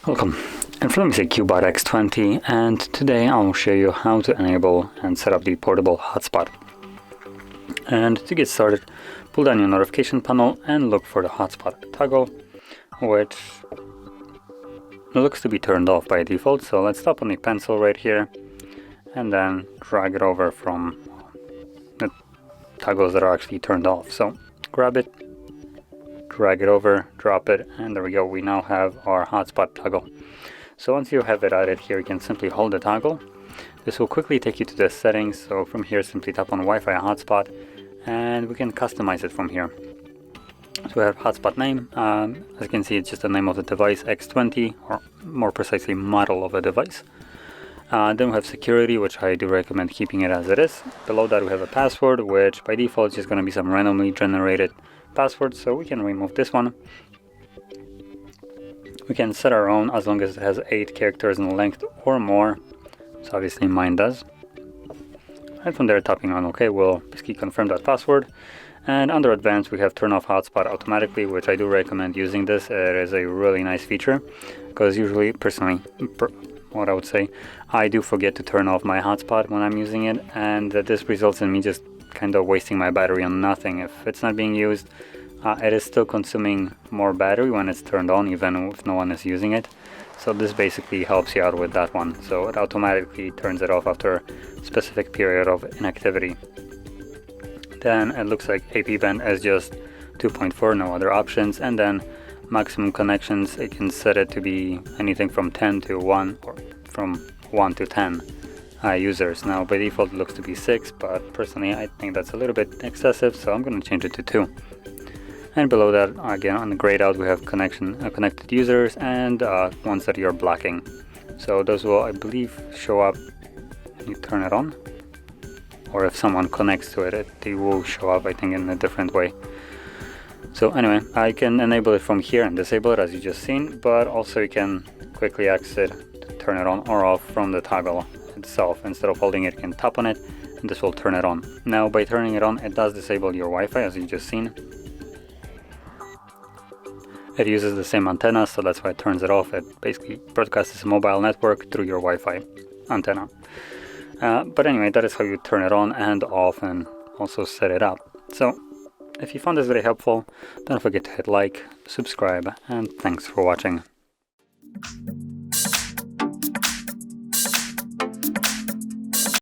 Welcome. In front of me is a CUBOT X20, and today I'll show you how to enable and set up the portable hotspot. And to get started, pull down your notification panel and look for the hotspot toggle, which looks to be turned off by default. So let's tap on the pencil right here and then drag it over from the toggles that are actually turned off. So grab it, drag it over, drop it, and there we go. We now have our hotspot toggle. So once you have it added here, you can simply hold the toggle. This will quickly take you to the settings. So from here, simply tap on Wi-Fi hotspot, and we can customize it from here. So we have hotspot name. As you can see, it's just the name of the device, X20, or more precisely, model of a device. Then we have security, which I do recommend keeping it as it is. Below that, we have a password, which by default is just going to be some randomly generated password, so we can remove this one. We can set our own as long as it has 8 characters in length or more. So obviously mine does. And from there, tapping on OK will basically confirm that password. And under advanced, we have turn off hotspot automatically, which I do recommend using this. It is a really nice feature because usually, personally, what I would say, I do forget to turn off my hotspot when I'm using it, and this results in me just kind of wasting my battery on nothing. If it's not being used, it is still consuming more battery when it's turned on, even if no one is using it. So this basically helps you out with that one. So it automatically turns it off after a specific period of inactivity. Then it looks like AP band is just 2.4, no other options. And then maximum connections, it can set it to be anything from 10 to 1 or from 1 to 10 users. Now by default it looks to be 6, but personally I think that's a little bit excessive, so I'm going to change it to 2. And below that, again on the grayed out, we have connected users and ones that you're blocking. So those will, I believe, show up when you turn it on, or if someone connects to it, they will show up, I think, in a different way. So anyway, I can enable it from here and disable it as you just seen, but also you can quickly exit to turn it on or off from the toggle itself. Instead of holding it, you can tap on it and this will turn it on. Now by turning it on, it does disable your Wi-Fi as you just seen. It uses the same antenna, so that's why it turns it off. It basically broadcasts a mobile network through your Wi-Fi antenna. But anyway, that is how you turn it on and off and also set it up. So if you found this very helpful, don't forget to hit like, subscribe, and thanks for watching.